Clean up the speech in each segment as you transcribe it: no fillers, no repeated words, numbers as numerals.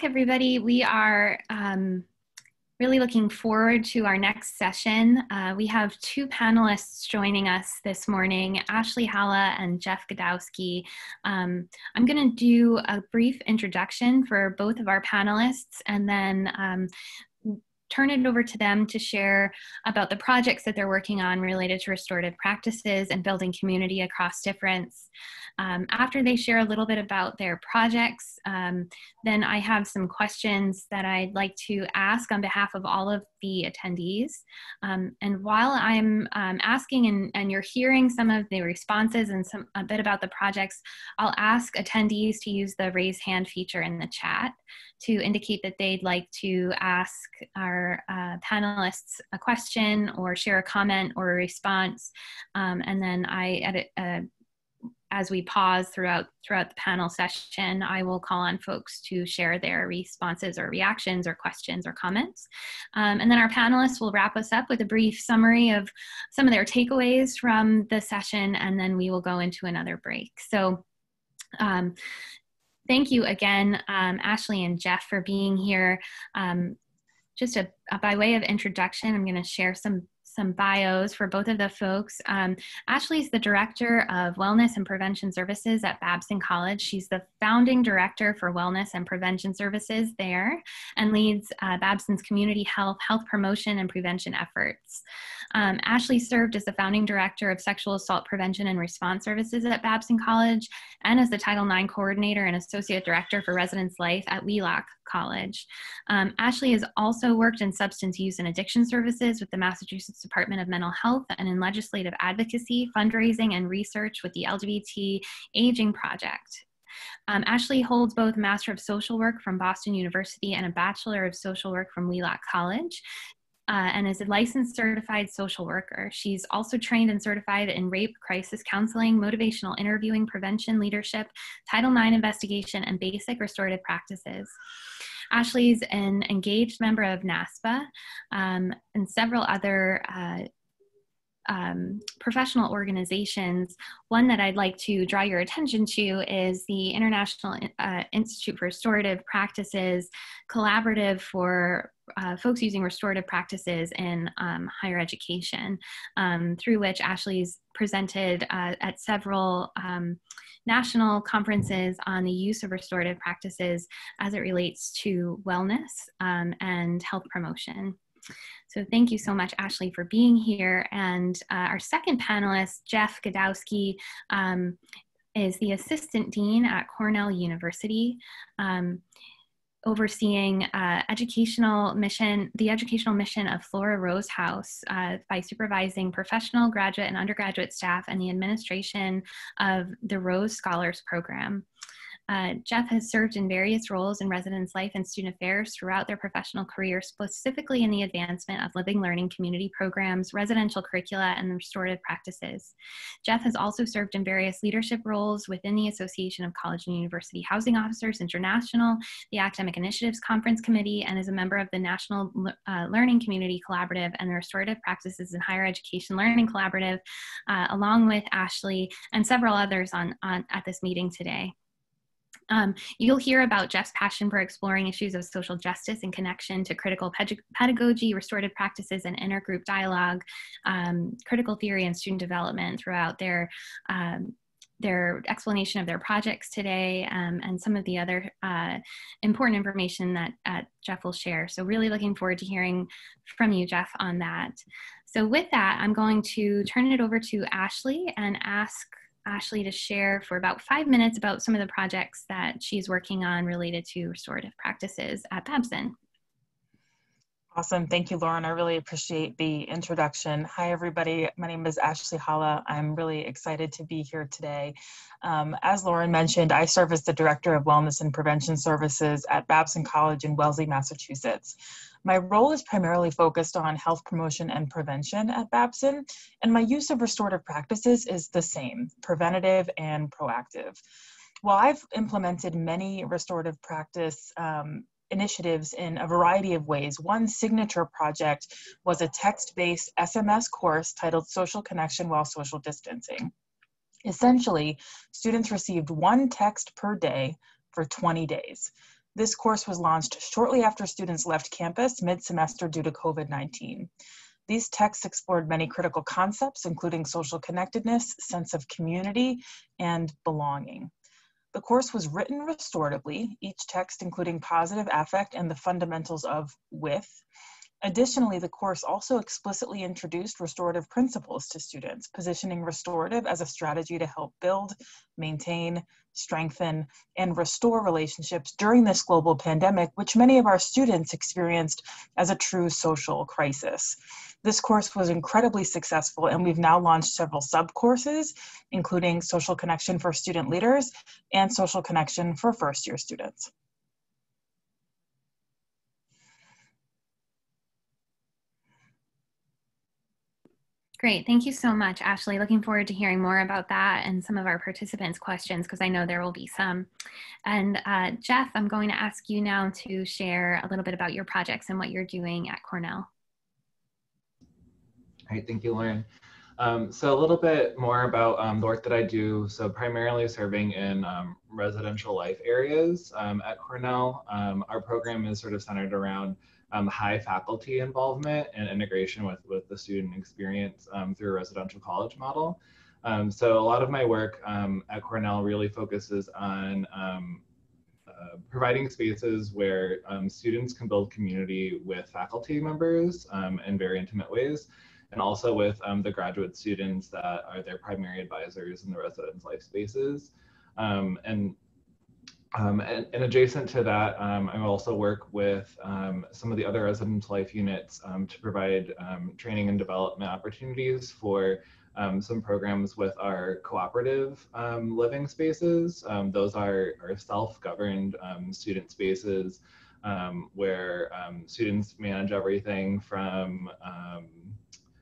back, everybody. We are really looking forward to our next session. We have two panelists joining us this morning, Ashleigh Hala and Jeff Godowski. I'm going to do a brief introduction for both of our panelists and then turn it over to them to share about the projects that they're working on related to restorative practices and building community across difference. After they share a little bit about their projects, then I have some questions that I'd like to ask on behalf of all of the attendees. And while I'm asking and you're hearing some of the responses and a bit about the projects, I'll ask attendees to use the raise hand feature in the chat to indicate that they'd like to ask our panelists a question or share a comment or a response. And then as we pause throughout the panel session, I will call on folks to share their responses or reactions or questions or comments. And then our panelists will wrap us up with a brief summary of some of their takeaways from the session, and then we will go into another break. So thank you again, Ashleigh and Jeff, for being here. Just by way of introduction, I'm going to share some bios for both of the folks. Ashleigh is the Director of Wellness and Prevention Services at Babson College. She's the founding director for Wellness and Prevention Services there and leads Babson's community health promotion and prevention efforts. Ashleigh served as the founding director of Sexual Assault Prevention and Response Services at Babson College and as the Title IX coordinator and associate director for Residence Life at Wheelock College. Ashleigh has also worked in substance use and addiction services with the Massachusetts Department of Mental Health and in legislative advocacy, fundraising, and research with the LGBT Aging Project. Ashleigh holds both a Master of Social Work from Boston University and a Bachelor of Social Work from Wheelock College. And is a licensed certified social worker. She's also trained and certified in rape, crisis counseling, motivational interviewing, prevention, leadership, Title IX investigation, and basic restorative practices. Ashleigh's an engaged member of NASPA and several other professional organizations. One that I'd like to draw your attention to is the International Institute for Restorative Practices collaborative for folks using restorative practices in higher education, through which Ashleigh's presented at several national conferences on the use of restorative practices as it relates to wellness and health promotion. So thank you so much, Ashleigh, for being here. And our second panelist, Jeff Godowski, is the Assistant Dean at Cornell University, overseeing the educational mission of Flora Rose House by supervising professional, graduate, and undergraduate staff and the administration of the Rose Scholars Program. Jeff has served in various roles in residence life and student affairs throughout their professional career, specifically in the advancement of living learning community programs, residential curricula, and restorative practices. Jeff has also served in various leadership roles within the Association of College and University Housing Officers International, the Academic Initiatives Conference Committee, and is a member of the National Learning Community Collaborative and the Restorative Practices in Higher Education Learning Collaborative, along with Ashleigh and several others at this meeting today. You'll hear about Jeff's passion for exploring issues of social justice in connection to critical pedagogy, restorative practices, and intergroup dialogue, critical theory, and student development throughout their explanation of their projects today, and some of the other important information that Jeff will share. So really looking forward to hearing from you, Jeff, on that. So with that, I'm going to turn it over to Ashleigh and ask Ashleigh to share for about 5 minutes about some of the projects that she's working on related to restorative practices at Babson. Awesome. Thank you, Lauren. I really appreciate the introduction. Hi, everybody. My name is Ashleigh Hala. I'm really excited to be here today. As Lauren mentioned, I serve as the Director of Wellness and Prevention Services at Babson College in Wellesley, Massachusetts. My role is primarily focused on health promotion and prevention at Babson, and my use of restorative practices is the same, preventative and proactive. While I've implemented many restorative practice initiatives in a variety of ways, one signature project was a text-based SMS course titled Social Connection While Social Distancing. Essentially, students received one text per day for 20 days. This course was launched shortly after students left campus mid-semester due to COVID-19. These texts explored many critical concepts, including social connectedness, sense of community, and belonging. The course was written restoratively, each text including positive affect and the fundamentals of with. Additionally, the course also explicitly introduced restorative principles to students, positioning restorative as a strategy to help build, maintain, strengthen, and restore relationships during this global pandemic, which many of our students experienced as a true social crisis. This course was incredibly successful, and we've now launched several sub-courses, including Social Connection for Student Leaders and Social Connection for first-year students. Great, thank you so much, Ashleigh. Looking forward to hearing more about that and some of our participants' questions, because I know there will be some. And Jeff, I'm going to ask you now to share a little bit about your projects and what you're doing at Cornell. All right, thank you, Lauren. So a little bit more about the work that I do. So primarily serving in residential life areas at Cornell. Our program is sort of centered around high faculty involvement and integration with the student experience through a residential college model. So a lot of my work at Cornell really focuses on providing spaces where students can build community with faculty members in very intimate ways, and also with the graduate students that are their primary advisors in the residence life spaces. And adjacent to that, I also work with some of the other residence life units to provide training and development opportunities for some programs with our cooperative living spaces. Those are self-governed student spaces where students manage everything from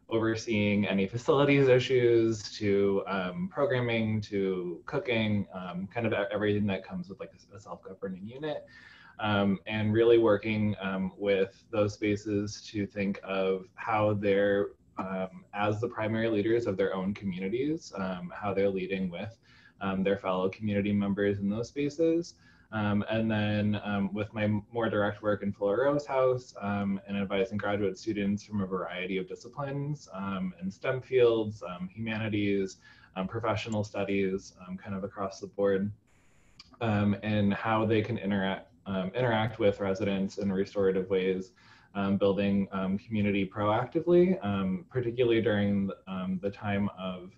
overseeing any facilities issues to programming to cooking, kind of everything that comes with like a self-governing unit, and really working with those spaces to think of how they're as the primary leaders of their own communities, how they're leading with their fellow community members in those spaces. And then with my more direct work in Flora Rose House and advising graduate students from a variety of disciplines in STEM fields, humanities, professional studies, kind of across the board, and how they can interact with residents in restorative ways, building community proactively, particularly during the time of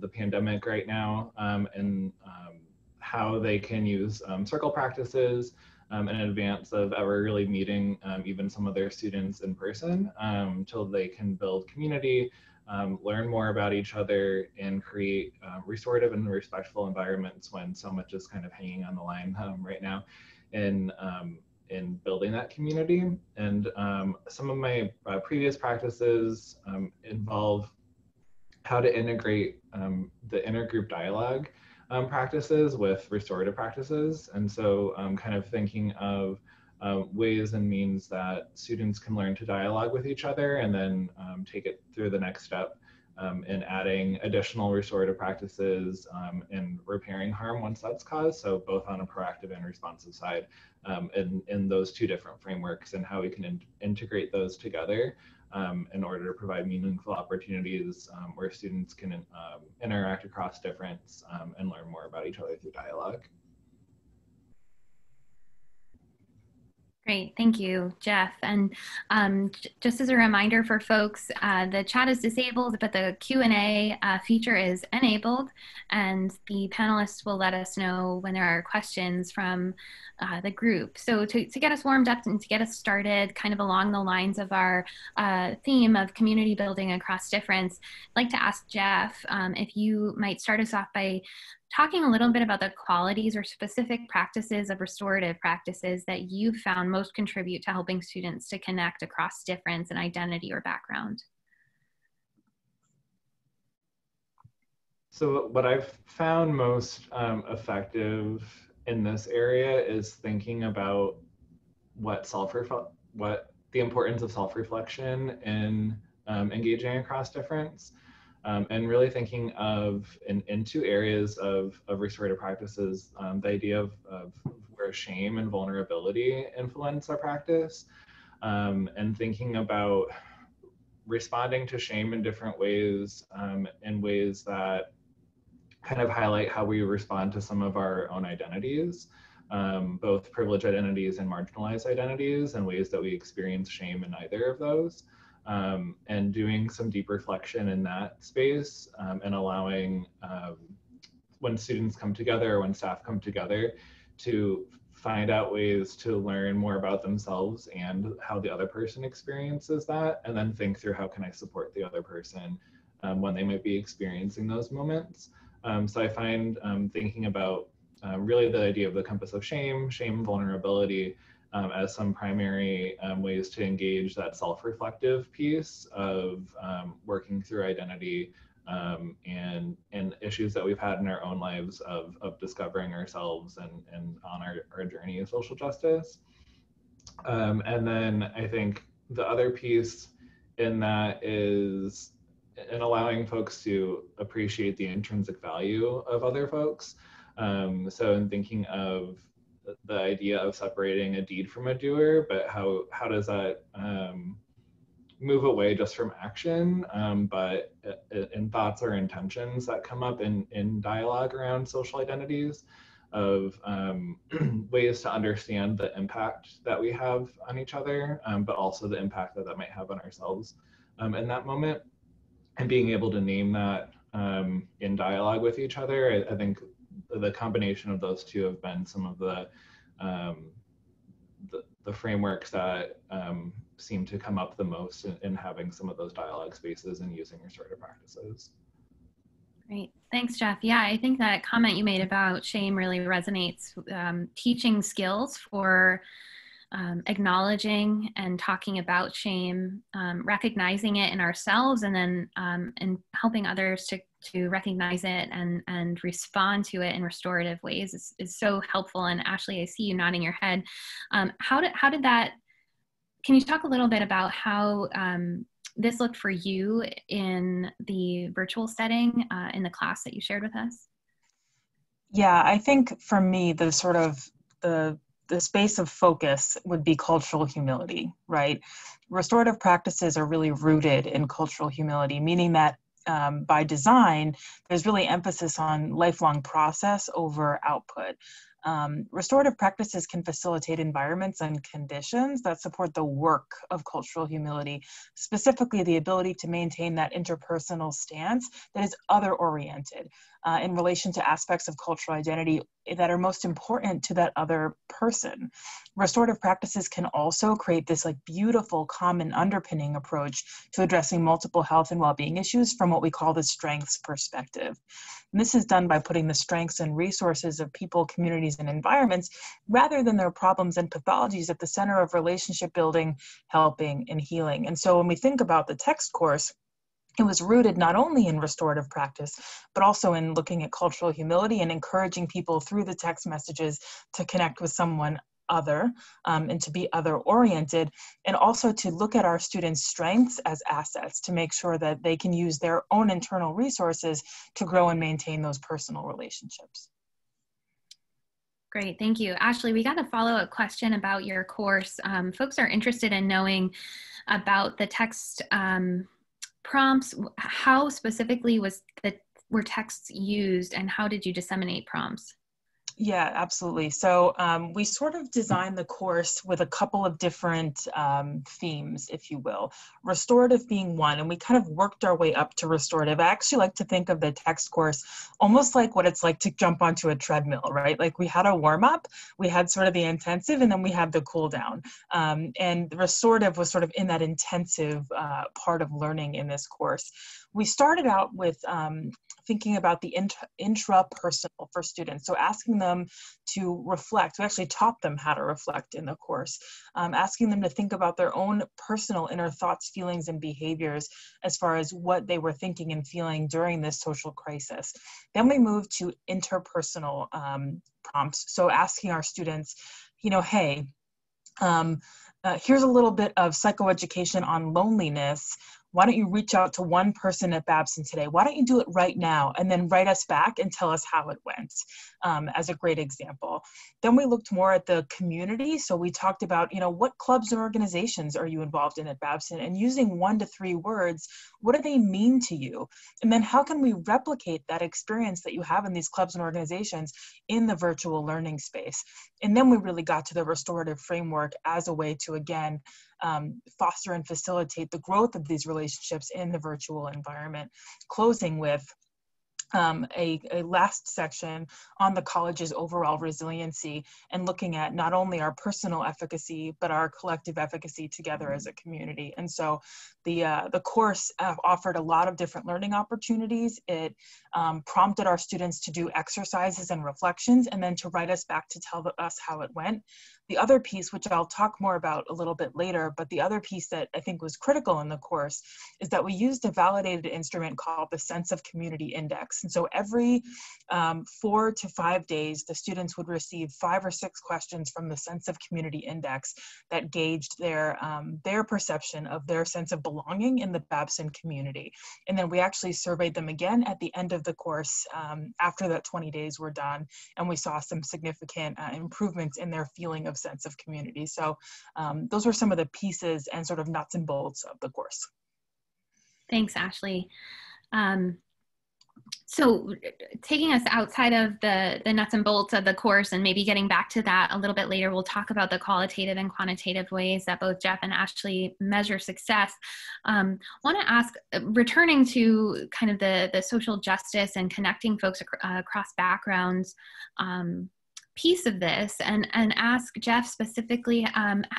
the pandemic right now, and how they can use circle practices in advance of ever really meeting even some of their students in person, till they can build community, learn more about each other, and create restorative and respectful environments when so much is kind of hanging on the line right now in building that community. And some of my previous practices involve how to integrate the intergroup dialogue practices with restorative practices. And so kind of thinking of ways and means that students can learn to dialogue with each other and then take it through the next step in adding additional restorative practices and repairing harm once that's caused. So both on a proactive and responsive side in those two different frameworks, and how we can integrate those together in order to provide meaningful opportunities where students can interact across difference and learn more about each other through dialogue. Great, thank you, Jeff. And just as a reminder for folks, the chat is disabled, but the Q&A feature is enabled, and the panelists will let us know when there are questions from the group. So to get us warmed up and to get us started kind of along the lines of our theme of community building across difference, I'd like to ask Jeff if you might start us off by talking a little bit about the qualities or specific practices of restorative practices that you've found most contribute to helping students to connect across difference in identity or background. So what I've found most effective in this area is thinking about what the importance of self-reflection in engaging across difference. And really thinking of in two areas of restorative practices, the idea of where shame and vulnerability influence our practice, and thinking about responding to shame in different ways, in ways that kind of highlight how we respond to some of our own identities, both privileged identities and marginalized identities, and ways that we experience shame in either of those. And doing some deep reflection in that space, and allowing when students come together, when staff come together, to find out ways to learn more about themselves and how the other person experiences that, and then think through how can I support the other person when they might be experiencing those moments. So I find thinking about really the idea of the compass of shame, vulnerability, as some primary ways to engage that self-reflective piece of working through identity, and issues that we've had in our own lives of discovering ourselves and on our journey of social justice. And then I think the other piece in that is in allowing folks to appreciate the intrinsic value of other folks. So in thinking of the idea of separating a deed from a doer, but how does that move away just from action, but in thoughts or intentions that come up in dialogue around social identities, of ways to understand the impact that we have on each other, but also the impact that might have on ourselves in that moment, and being able to name that in dialogue with each other. I think the combination of those two have been some of the frameworks that seem to come up the most in having some of those dialogue spaces and using restorative practices. Great, thanks, Jeff. Yeah, I think that comment you made about shame really resonates. Teaching skills for acknowledging and talking about shame, recognizing it in ourselves, and then and helping others to recognize it and respond to it in restorative ways is so helpful. And Ashleigh, I see you nodding your head. How did that, can you talk a little bit about how this looked for you in the virtual setting, in the class that you shared with us? Yeah, I think for me, the sort of the space of focus would be cultural humility, right? Restorative practices are really rooted in cultural humility, meaning that by design, there's really emphasis on lifelong process over output. Restorative practices can facilitate environments and conditions that support the work of cultural humility, specifically the ability to maintain that interpersonal stance that is other-oriented in relation to aspects of cultural identity that are most important to that other person. Restorative practices can also create this like beautiful common underpinning approach to addressing multiple health and well-being issues from what we call the strengths perspective. And this is done by putting the strengths and resources of people, communities, and environments rather than their problems and pathologies at the center of relationship building, helping, and healing. And so when we think about the text course, it was rooted not only in restorative practice, but also in looking at cultural humility and encouraging people through the text messages to connect with someone other and to be other-oriented, and also to look at our students' strengths as assets to make sure that they can use their own internal resources to grow and maintain those personal relationships. Great, thank you. Ashleigh, we got a follow-up question about your course. Folks are interested in knowing about the text prompts. How specifically were texts used, and how did you disseminate prompts? Yeah, absolutely. So we sort of designed the course with a couple of different themes, if you will. Restorative being one, and we kind of worked our way up to restorative. I actually like to think of the text course almost like what it's like to jump onto a treadmill, right? Like we had a warm up, we had sort of the intensive, and then we had the cool down. And the restorative was sort of in that intensive part of learning in this course. We started out with thinking about the intrapersonal for students. So asking them to reflect. We actually taught them how to reflect in the course, asking them to think about their own personal inner thoughts, feelings, and behaviors as far as what they were thinking and feeling during this social crisis. Then we moved to interpersonal prompts. So asking our students, you know, hey, here's a little bit of psychoeducation on loneliness. why don't you reach out to one person at Babson today? Why don't you do it right now? And then write us back and tell us how it went, as a great example. Then we looked more at the community. So we talked about, what clubs and organizations are you involved in at Babson? And using 1 to 3 words, what do they mean to you? And then how can we replicate that experience that you have in these clubs and organizations in the virtual learning space? And then we really got to the restorative framework as a way to, again, foster and facilitate the growth of these relationships in the virtual environment, closing with a last section on the college's overall resiliency and looking at not only our personal efficacy, but our collective efficacy together as a community. And so the course offered a lot of different learning opportunities. It prompted our students to do exercises and reflections, and then to write us back to tell us how it went. The other piece, which I'll talk more about a little bit later, but the other piece that I think was critical in the course is that we used a validated instrument called the Sense of Community Index. And so every 4 to 5 days, the students would receive 5 or 6 questions from the Sense of Community Index that gauged their perception of their sense of belonging in the Babson community. And then we actually surveyed them again at the end of the course after that 20 days were done, and we saw some significant improvements in their feeling of sense of community. So those were some of the pieces and sort of nuts and bolts of the course. Thanks, Ashleigh. So taking us outside of the nuts and bolts of the course and maybe getting back to that a little bit later, we'll talk about the qualitative and quantitative ways that both Jeff and Ashleigh measure success. Want to ask, returning to kind of the social justice and connecting folks across backgrounds piece of this, and ask Jeff specifically,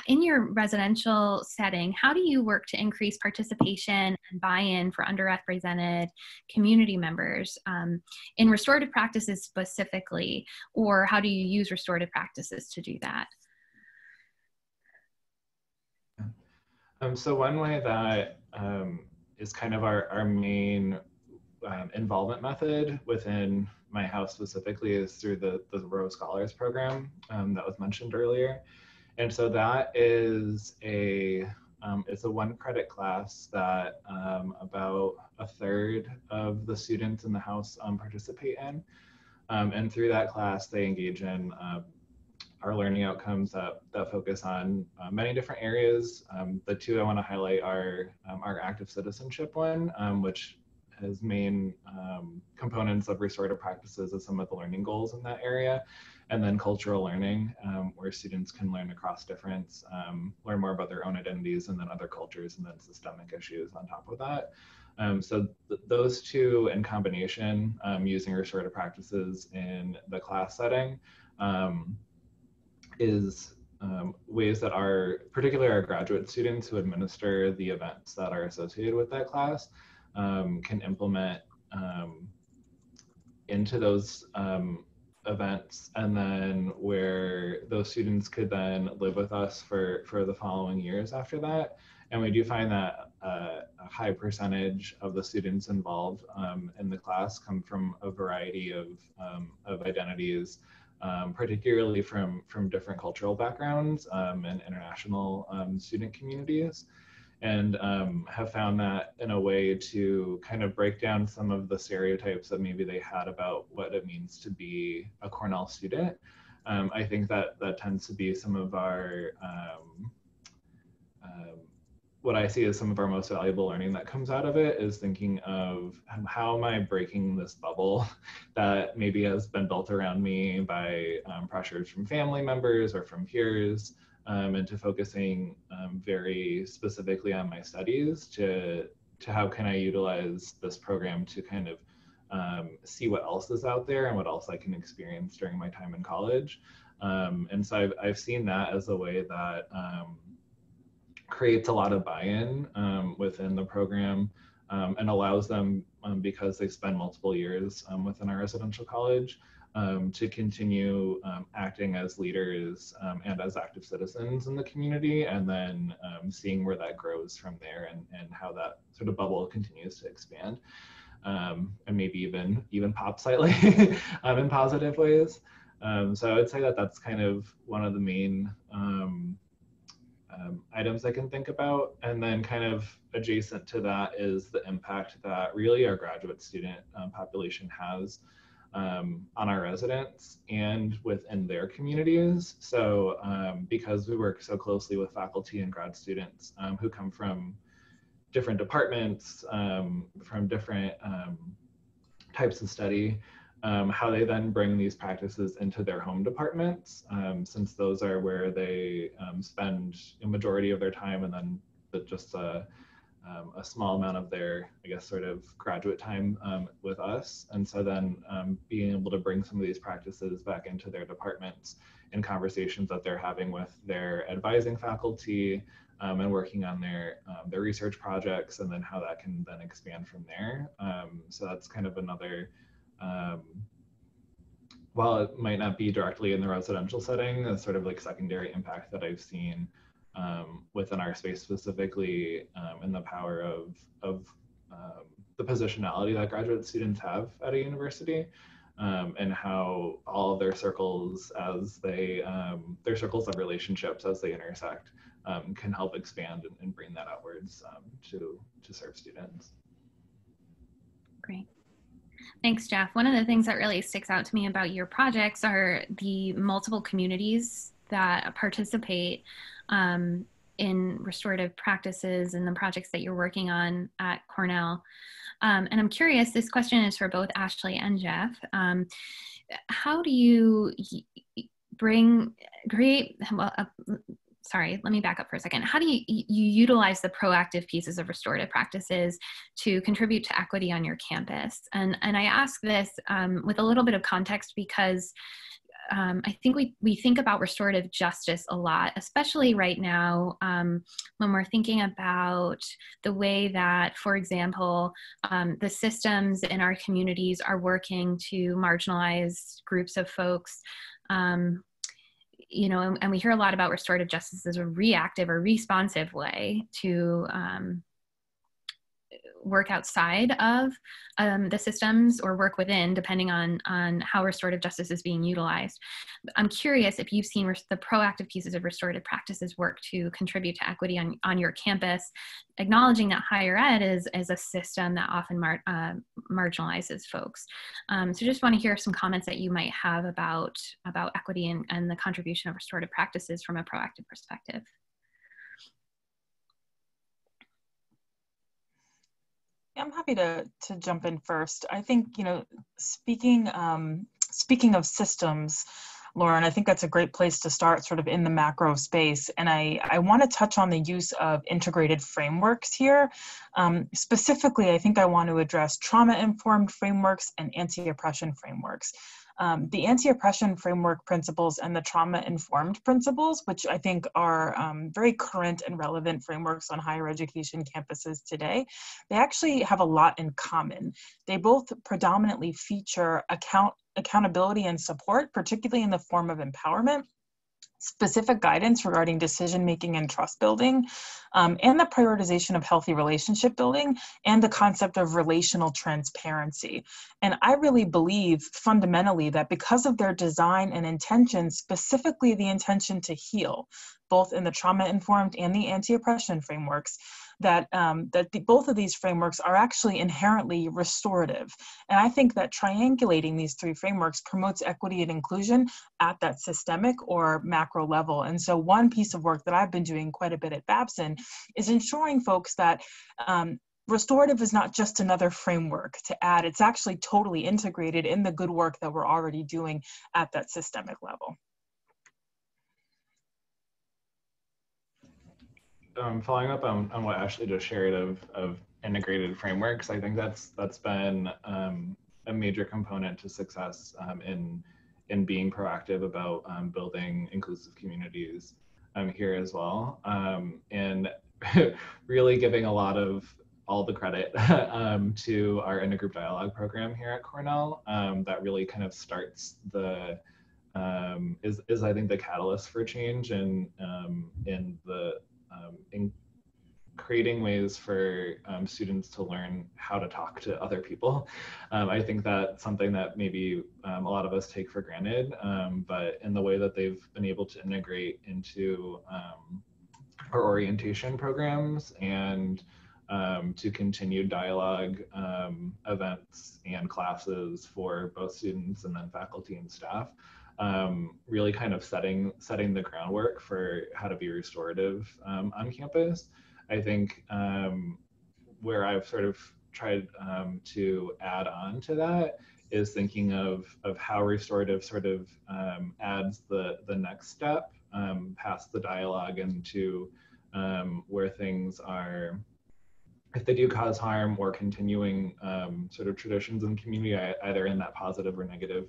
in your residential setting, how do you work to increase participation and buy-in for underrepresented community members in restorative practices specifically, or how do you use restorative practices to do that? So one way that is kind of our main involvement method within my house specifically is through the Row Scholars program that was mentioned earlier. And so that is it's a 1-credit class that about 1/3 of the students in the house participate in. And through that class, they engage in our learning outcomes that focus on many different areas. The 2 I want to highlight are our active citizenship one, which has main components of restorative practices as some of the learning goals in that area, and then cultural learning, where students can learn across difference, learn more about their own identities and then other cultures, and then systemic issues on top of that. So those 2 in combination, using restorative practices in the class setting, is ways that particularly our graduate students who administer the events that are associated with that class can implement into those events, and then where those students could then live with us for the following years after that. And we do find that a high percentage of the students involved in the class come from a variety of identities, particularly from different cultural backgrounds and international student communities. And have found that in a way to kind of break down some of the stereotypes that maybe they had about what it means to be a Cornell student. I think that tends to be some of our, what I see as some of our most valuable learning that comes out of it is thinking of how am I breaking this bubble that maybe has been built around me by pressures from family members or from peers, into focusing very specifically on my studies to how can I utilize this program to kind of see what else is out there and what else I can experience during my time in college. And so I've seen that as a way that creates a lot of buy-in within the program and allows them, because they spend multiple years within our residential college, to continue acting as leaders and as active citizens in the community, and then seeing where that grows from there and how that sort of bubble continues to expand, and maybe even pop slightly in positive ways. So I would say that that's kind of one of the main items I can think about. And then kind of adjacent to that is the impact that really our graduate student population has on our residents and within their communities. So because we work so closely with faculty and grad students who come from different departments, from different types of study, how they then bring these practices into their home departments, since those are where they spend a majority of their time, and then just a small amount of their, I guess, sort of graduate time with us. And so then being able to bring some of these practices back into their departments in conversations that they're having with their advising faculty, and working on their research projects, and then how that can then expand from there. So that's kind of another, while it might not be directly in the residential setting, a sort of like secondary impact that I've seen within our space specifically, in the power of the positionality that graduate students have at a university, and how all of their circles as they, their circles of relationships as they intersect, can help expand and bring that outwards to serve students. Great. Thanks, Jeff. One of the things that really sticks out to me about your projects are the multiple communities that participate in restorative practices and the projects that you're working on at Cornell. And I'm curious, this question is for both Ashleigh and Jeff. How do you sorry, let me back up for a second. How do you utilize the proactive pieces of restorative practices to contribute to equity on your campus? And I ask this with a little bit of context because I think we think about restorative justice a lot, especially right now when we're thinking about the way that, for example, the systems in our communities are working to marginalize groups of folks. You know, and we hear a lot about restorative justice as a reactive or responsive way to work outside of the systems or work within, depending on how restorative justice is being utilized. I'm curious if you've seen the proactive pieces of restorative practices work to contribute to equity on your campus, acknowledging that higher ed is a system that often marginalizes folks. So just want to hear some comments that you might have about equity and the contribution of restorative practices from a proactive perspective. I'm happy to jump in first. I think, you know, speaking of systems, Lauren, I think that's a great place to start, sort of in the macro space. And I want to touch on the use of integrated frameworks here. Specifically, I think I want to address trauma-informed frameworks and anti-oppression frameworks. The anti-oppression framework principles and the trauma-informed principles, which I think are very current and relevant frameworks on higher education campuses today, they actually have a lot in common. They both predominantly feature accountability and support, particularly in the form of empowerment, specific guidance regarding decision-making and trust building, and the prioritization of healthy relationship building, and the concept of relational transparency. And I really believe fundamentally that because of their design and intention, specifically the intention to heal, both in the trauma-informed and the anti-oppression frameworks, that both of these frameworks are actually inherently restorative. And I think that triangulating these three frameworks promotes equity and inclusion at that systemic or macro level. And so one piece of work that I've been doing quite a bit at Babson is ensuring folks that restorative is not just another framework to add, it's actually totally integrated in the good work that we're already doing at that systemic level. Following up on what Ashleigh just shared of integrated frameworks, I think that's been a major component to success in being proactive about building inclusive communities here as well, and really giving a lot of all the credit to our intergroup dialogue program here at Cornell, that really kind of starts the is I think the catalyst for change in creating ways for students to learn how to talk to other people. I think that's something that maybe a lot of us take for granted, but in the way that they've been able to integrate into or orientation programs, and to continue dialogue events and classes for both students and then faculty and staff. Really kind of setting the groundwork for how to be restorative on campus. I think where I've sort of tried to add on to that is thinking of how restorative sort of adds the next step past the dialogue into where things are, if they do cause harm, or continuing sort of traditions in the community, either in that positive or negative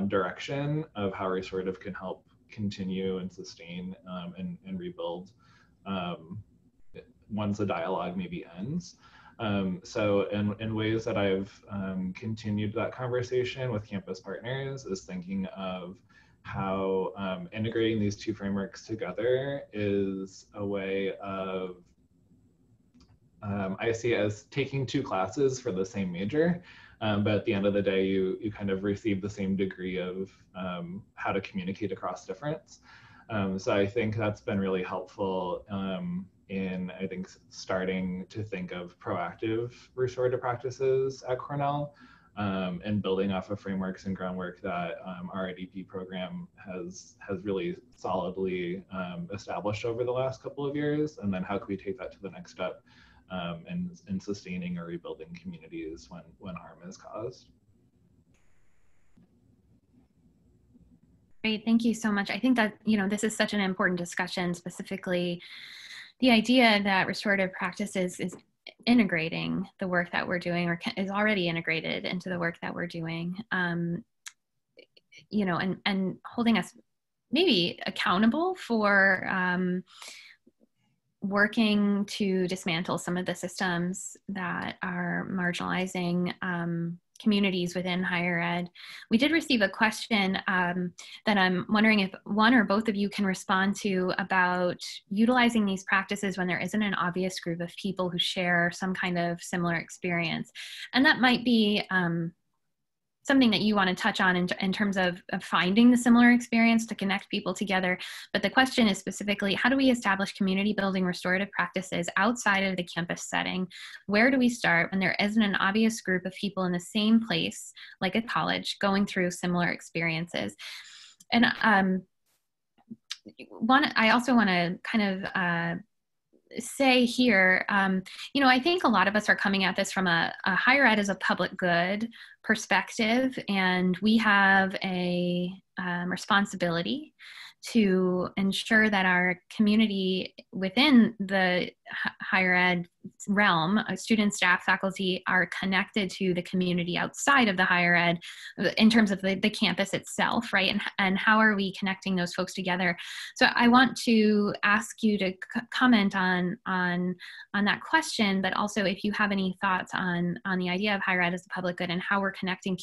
direction of how restorative can help continue and sustain and rebuild once the dialogue maybe ends. So in ways that I've continued that conversation with campus partners is thinking of how integrating these two frameworks together is a way of, I see it as taking two classes for the same major, but at the end of the day, you kind of receive the same degree of how to communicate across difference. So I think that's been really helpful in, I think, starting to think of proactive restorative practices at Cornell, and building off of frameworks and groundwork that our IDP program has really solidly established over the last couple of years. And then how can we take that to the next step in sustaining or rebuilding communities when harm is caused. Great, thank you so much. I think that, this is such an important discussion, specifically the idea that restorative practices is integrating the work that we're doing, or is already integrated into the work that we're doing, and holding us maybe accountable for working to dismantle some of the systems that are marginalizing communities within higher ed. We did receive a question that I'm wondering if one or both of you can respond to about utilizing these practices when there isn't an obvious group of people who share some kind of similar experience. And that might be something that you want to touch on in terms of finding the similar experience to connect people together. But the question is specifically, how do we establish community building restorative practices outside of the campus setting? Where do we start when there isn't an obvious group of people in the same place, like a college, going through similar experiences? And I also want to kind of say here, I think a lot of us are coming at this from a higher ed as a public good perspective, and we have a responsibility to ensure that our community within the higher ed realm, students, staff, faculty, are connected to the community outside of the higher ed in terms of the campus itself, right? And how are we connecting those folks together? So I want to ask you to comment on that question, but also if you have any thoughts on the idea of higher ed as a public good and how we're connecting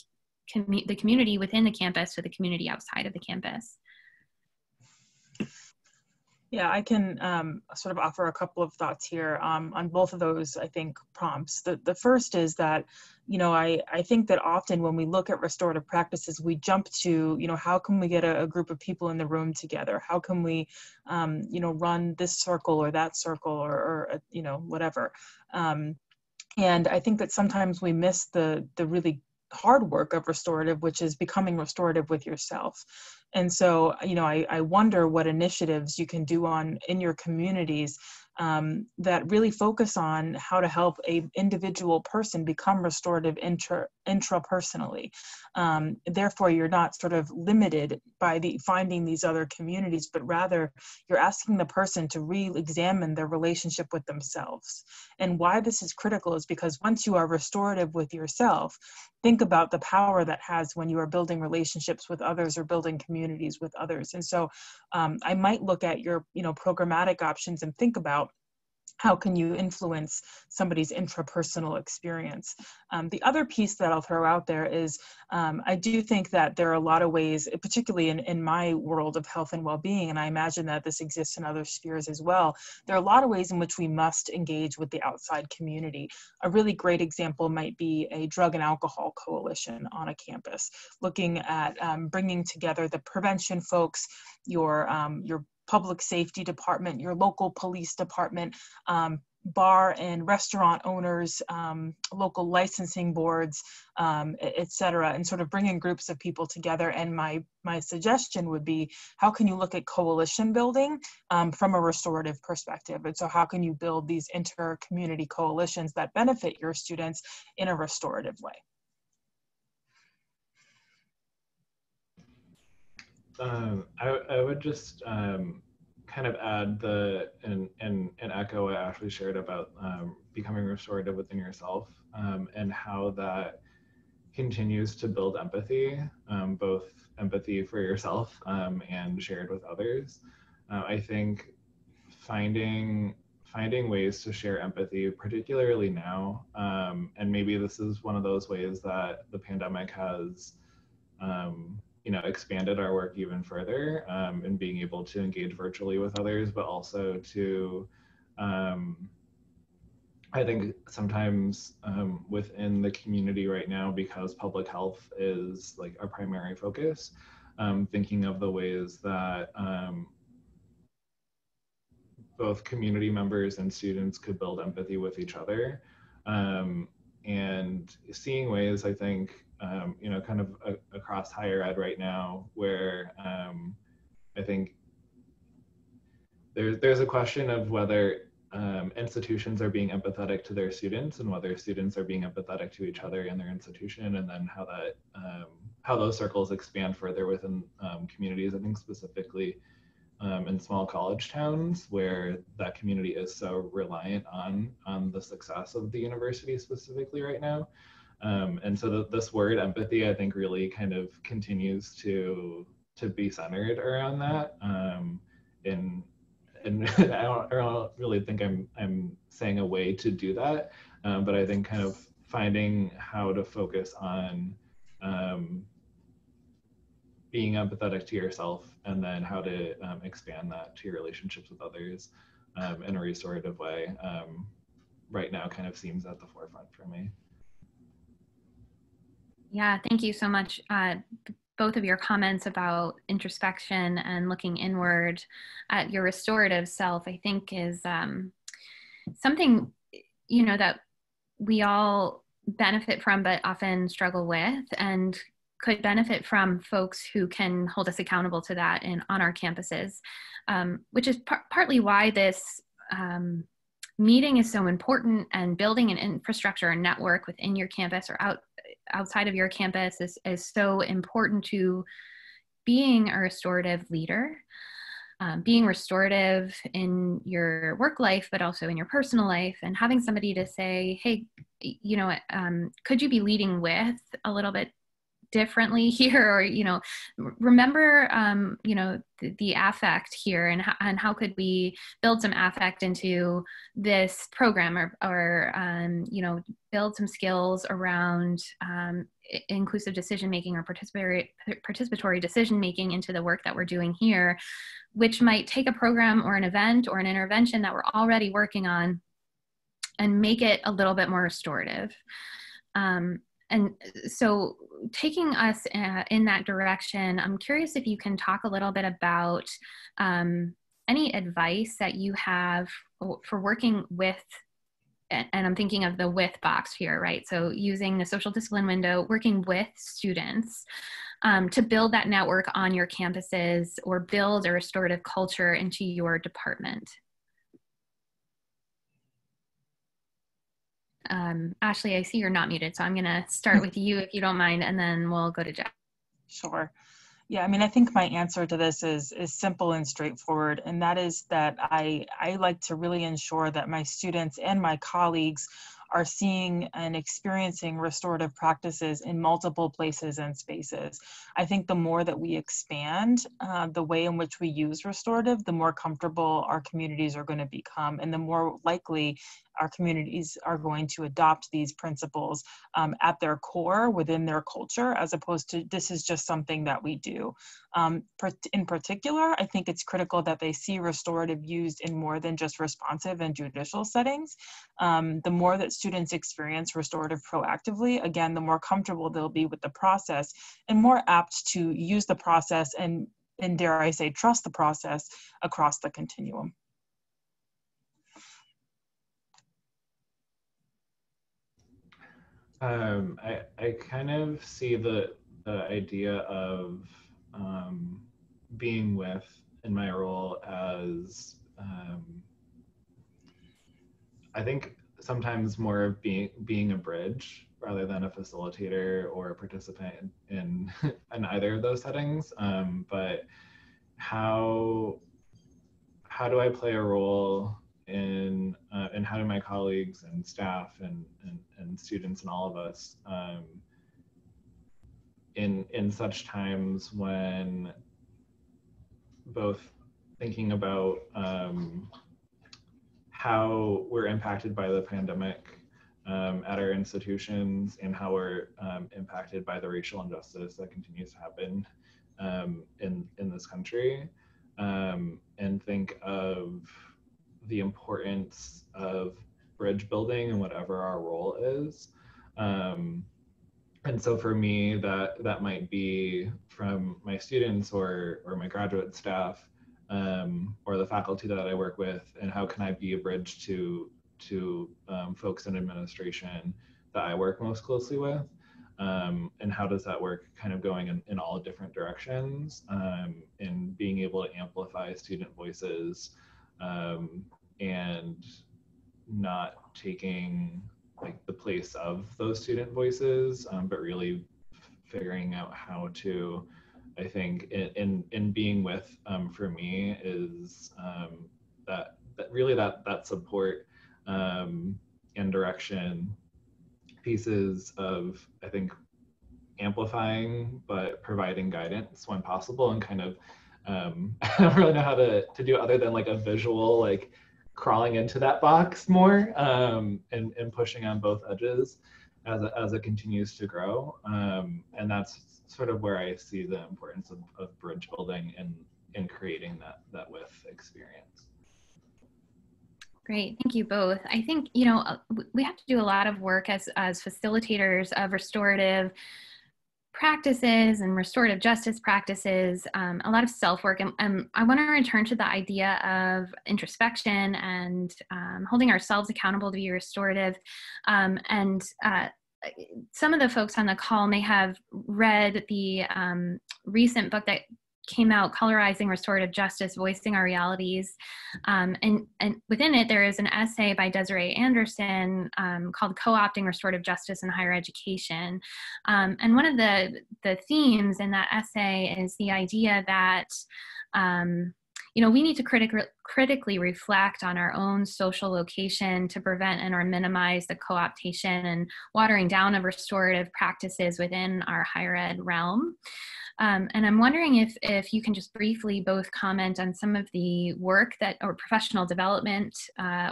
the community within the campus to the community outside of the campus. Yeah, I can sort of offer a couple of thoughts here on both of those, I think, prompts. The first is that, I think that often when we look at restorative practices, we jump to, how can we get a group of people in the room together? How can we, run this circle or that circle or whatever. And I think that sometimes we miss the really hard work of restorative, which is becoming restorative with yourself. And so, I wonder what initiatives you can do in your communities that really focus on how to help an individual person become restorative intrapersonally. Therefore, you're not sort of limited by finding these other communities, but rather you're asking the person to re-examine their relationship with themselves. And why this is critical is because once you are restorative with yourself, think about the power that has when you are building relationships with others or building communities with others. And so I might look at your programmatic options and think about how can you influence somebody's intrapersonal experience. The other piece that I'll throw out there is I do think that there are a lot of ways, particularly in my world of health and well-being, and I imagine that this exists in other spheres as well, there are a lot of ways in which we must engage with the outside community. A really great example might be a drug and alcohol coalition on a campus, looking at bringing together the prevention folks, your public safety department, your local police department, bar and restaurant owners, local licensing boards, et cetera, and sort of bringing groups of people together. And my suggestion would be, how can you look at coalition building from a restorative perspective? And so how can you build these inter-community coalitions that benefit your students in a restorative way? I would just kind of add and echo what Ashleigh shared about becoming restorative within yourself, and how that continues to build empathy, both empathy for yourself and shared with others. I think finding ways to share empathy, particularly now, and maybe this is one of those ways that the pandemic has expanded our work even further, in being able to engage virtually with others, but also to, I think sometimes within the community right now, because public health is like our primary focus, thinking of the ways that both community members and students could build empathy with each other, and seeing ways, I think, kind of across higher ed right now, where I think there's a question of whether institutions are being empathetic to their students and whether students are being empathetic to each other in their institution, and then how that how those circles expand further within communities. I think specifically in small college towns where that community is so reliant on the success of the university specifically right now. And so this word empathy, I think, really kind of continues to be centered around that. And I don't really think I'm saying a way to do that, but I think kind of finding how to focus on being empathetic to yourself, and then how to expand that to your relationships with others in a restorative way, right now kind of seems at the forefront for me. Yeah, thank you so much. Both of your comments about introspection and looking inward at your restorative self, I think is something, that we all benefit from, but often struggle with, and could benefit from folks who can hold us accountable to that on our campuses, which is partly why this meeting is so important, and building an infrastructure and network within your campus or outside of your campus is so important to being a restorative leader, being restorative in your work life, but also in your personal life, and having somebody to say, hey, could you be leading with a little bit differently here, or remember the affect here, and how could we build some affect into this program, or build some skills around inclusive decision making or participatory decision making into the work that we're doing here, which might take a program or an event or an intervention that we're already working on and make it a little bit more restorative. And so taking us in that direction, I'm curious if you can talk a little bit about any advice that you have for working with, and I'm thinking of the with box here, right? So using the social discipline window, working with students to build that network on your campuses, or build a restorative culture into your department. Ashleigh, I see you're not muted, so I'm going to start with you if you don't mind, and then we'll go to Jeff. Sure. Yeah, I mean, I think my answer to this is simple and straightforward, and that is that I like to really ensure that my students and my colleagues are seeing and experiencing restorative practices in multiple places and spaces. I think the more that we expand the way in which we use restorative, the more comfortable our communities are going to become, and the more likely our communities are going to adopt these principles at their core within their culture, as opposed to this is just something that we do. In particular, I think it's critical that they see restorative used in more than just responsive and judicial settings. The more that students experience restorative proactively, again, the more comfortable they'll be with the process and more apt to use the process and and dare I say, trust the process across the continuum. I kind of see the idea of being with in my role as I think sometimes more of being a bridge rather than a facilitator or a participant in in either of those settings. But how do I play a role in and how do my colleagues and staff and students and all of us in such times when both thinking about how we're impacted by the pandemic at our institutions and how we're impacted by the racial injustice that continues to happen in this country, and think of the importance of bridge building and whatever our role is. And so for me, that might be from my students or my graduate staff, or the faculty that I work with, and how can I be a bridge to folks in administration that I work most closely with, and how does that work kind of going in all different directions, and being able to amplify student voices, and not taking like the place of those student voices, but really figuring out how to, I think in being with, for me is that really that support and direction pieces of, I think, amplifying but providing guidance when possible, and kind of I don't really know how to do other than like a visual, like crawling into that box more, and pushing on both edges as it continues to grow, and that's sort of where I see the importance of bridge building and creating that with experience. Great, thank you both. I think, we have to do a lot of work as facilitators of restorative practices and restorative justice practices, a lot of self-work. And I want to return to the idea of introspection and holding ourselves accountable to be restorative. And some of the folks on the call may have read the recent book that came out, Colorizing Restorative Justice, Voicing Our Realities. And within it, there is an essay by Desiree Anderson called Co-opting Restorative Justice in Higher Education. And one of the themes in that essay is the idea that we need to critically reflect on our own social location to prevent and or minimize the co-optation and watering down of restorative practices within our higher ed realm. And I'm wondering if you can just briefly both comment on some of the work or professional development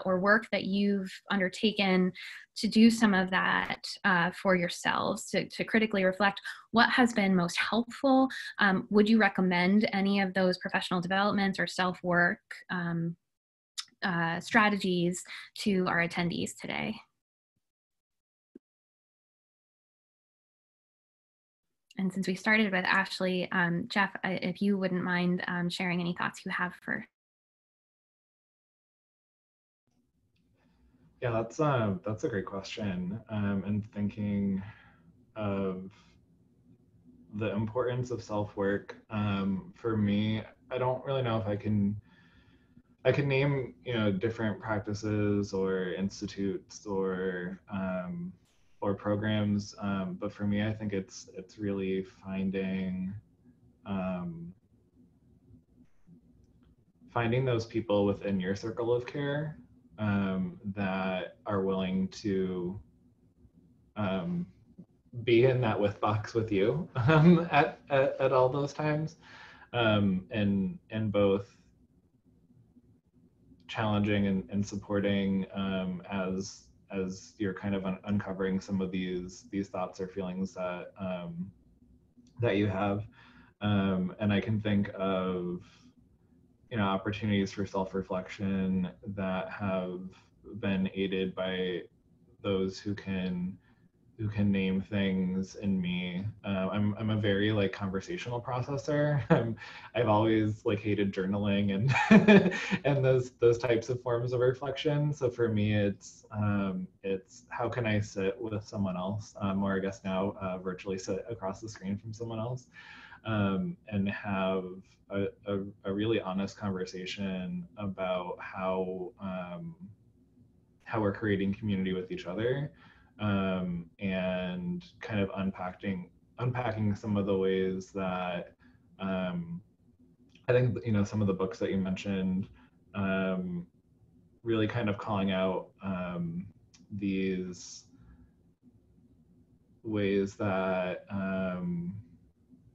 or work that you've undertaken to do some of that for yourselves, to critically reflect what has been most helpful. Would you recommend any of those professional developments or self-work strategies to our attendees today? And since we started with Ashleigh, Jeff, if you wouldn't mind sharing any thoughts you have for. Yeah, that's a great question. And thinking of the importance of self-work, for me, I don't really know if I can name, different practices or institutes or programs, but for me, I think it's really finding those people within your circle of care that are willing to be in that with box with you at all those times, and both challenging and supporting as you're kind of uncovering some of these thoughts or feelings that you have, and I can think of opportunities for self-reflection that have been aided by those who can who can name things in me. I'm a very like conversational processor. I've always like hated journaling and and those types of forms of reflection. So for me, it's how can I sit with someone else, or I guess now virtually sit across the screen from someone else, and have a really honest conversation about how we're creating community with each other, and kind of unpacking some of the ways that I think some of the books that you mentioned, really kind of calling out these ways that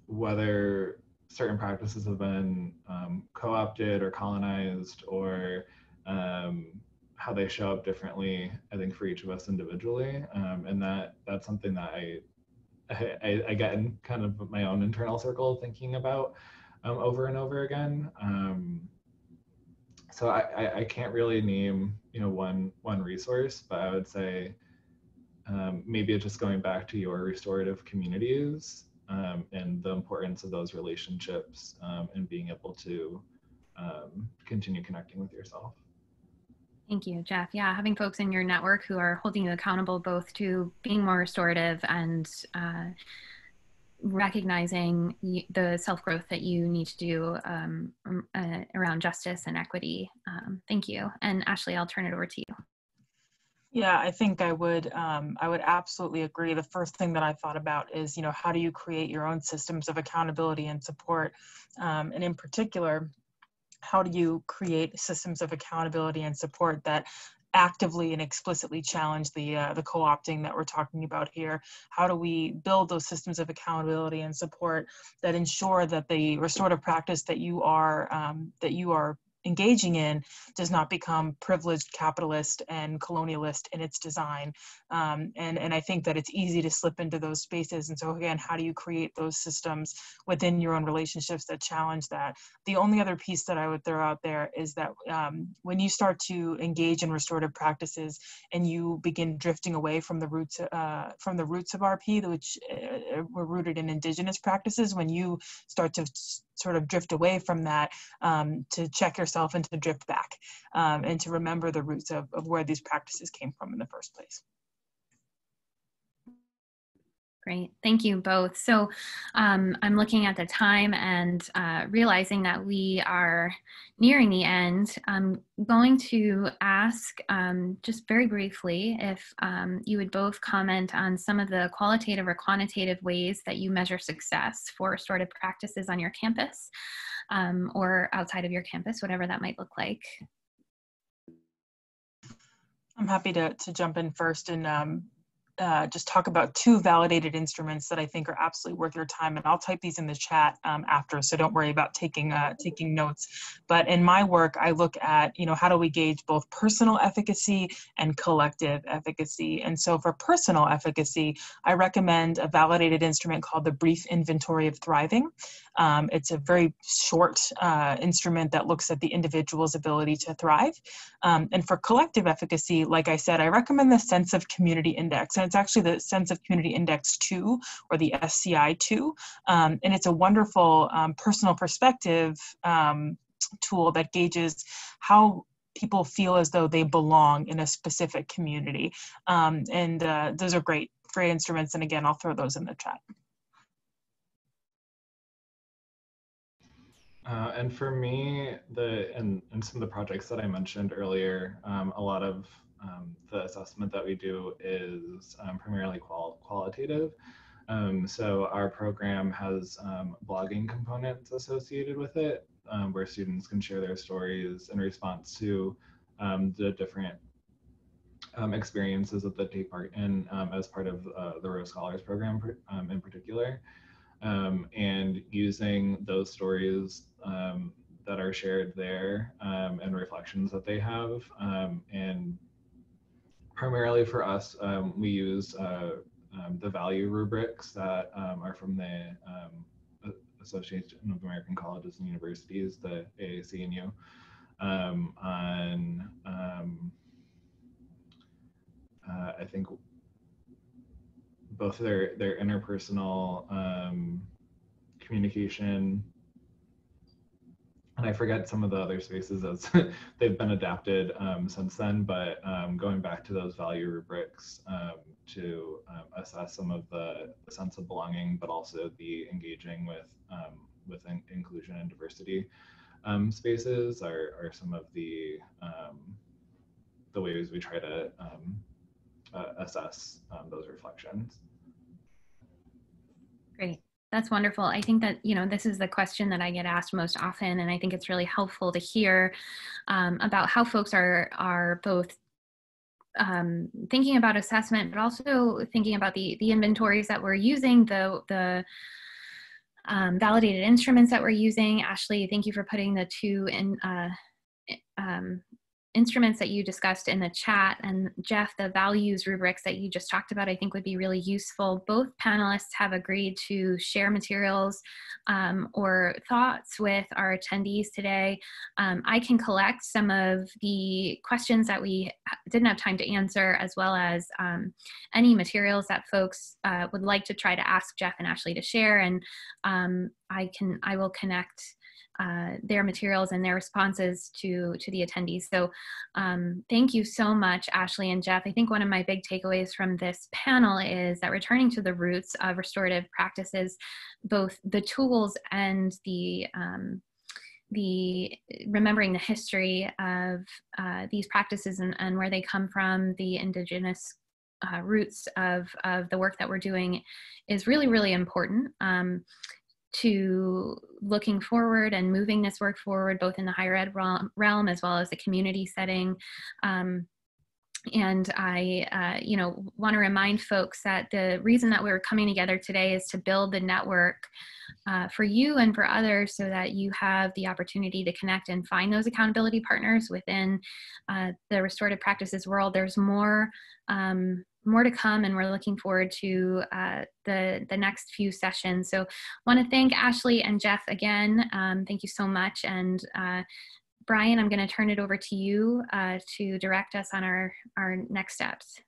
whether certain practices have been co-opted or colonized, or how they show up differently, I think, for each of us individually, and that's something that I get in kind of my own internal circle thinking about over and over again. So I can't really name one resource, but I would say maybe it's just going back to your restorative communities, and the importance of those relationships, and being able to continue connecting with yourself. Thank you, Jeff. Yeah, having folks in your network who are holding you accountable both to being more restorative and recognizing the self-growth that you need to do around justice and equity. Thank you. And Ashleigh, I'll turn it over to you. Yeah, I think I would absolutely agree. The first thing that I thought about is, how do you create your own systems of accountability and support? And in particular, how do you create systems of accountability and support that actively and explicitly challenge the co-opting that we're talking about here? How do we build those systems of accountability and support that ensure that the restorative practice that you are engaging in does not become privileged, capitalist, and colonialist in its design? And I think that it's easy to slip into those spaces. And so again, how do you create those systems within your own relationships that challenge that? The only other piece that I would throw out there is that when you start to engage in restorative practices and you begin drifting away from the roots of RP, which were rooted in indigenous practices, when you start to sort of drift away from that, to check yourself and to drift back, and to remember the roots of where these practices came from in the first place. Great, thank you both. So I'm looking at the time and realizing that we are nearing the end. I'm going to ask just very briefly if you would both comment on some of the qualitative or quantitative ways that you measure success for restorative practices on your campus, or outside of your campus, whatever that might look like. I'm happy to jump in first and just talk about two validated instruments that I think are absolutely worth your time. And I'll type these in the chat after, so don't worry about taking notes. But in my work, I look at, how do we gauge both personal efficacy and collective efficacy? And so for personal efficacy, I recommend a validated instrument called the Brief Inventory of Thriving. It's a very short instrument that looks at the individual's ability to thrive. And for collective efficacy, like I said, I recommend the Sense of Community Index. And it's actually the Sense of Community Index 2, or the SCI 2. And it's a wonderful personal perspective tool that gauges how people feel as though they belong in a specific community. And those are great instruments. And again, I'll throw those in the chat. And for me, and some of the projects that I mentioned earlier, a lot of the assessment that we do is primarily qualitative. So our program has blogging components associated with it, where students can share their stories in response to the different experiences that they take part in, as part of the Rose Scholars Program in particular. And using those stories that are shared there, and reflections that they have, and primarily for us, we use the value rubrics that are from the Association of American Colleges and Universities, the AAC&U, I think both their interpersonal communication, and I forget some of the other spaces as they've been adapted since then, but going back to those value rubrics to assess some of the sense of belonging, but also the engaging with inclusion and diversity spaces are some of the ways we try to assess those reflections. Great. That's wonderful. I think that, you know, this is the question that I get asked most often, and I think it's really helpful to hear about how folks are both thinking about assessment, but also thinking about the inventories that we're using, the validated instruments that we're using. Ashleigh, thank you for putting the two instruments that you discussed in the chat, and Jeff, the values rubrics that you just talked about, I think would be really useful. Both panelists have agreed to share materials or thoughts with our attendees today. I can collect some of the questions that we didn't have time to answer, as well as any materials that folks would like to try to ask Jeff and Ashleigh to share, and I will connect their materials and their responses to the attendees. So thank you so much, Ashleigh and Jeff. I think one of my big takeaways from this panel is that returning to the roots of restorative practices, both the tools and the remembering the history of these practices and where they come from, the indigenous roots of the work that we're doing, is really, really important to looking forward and moving this work forward, both in the higher ed realm as well as the community setting. And I, you know, want to remind folks that the reason that we're coming together today is to build the network for you and for others, so that you have the opportunity to connect and find those accountability partners within the restorative practices world. There's more to come, and we're looking forward to the next few sessions. So want to thank Ashleigh and Jeff again. Thank you so much. And Brian, I'm going to turn it over to you to direct us on our next steps.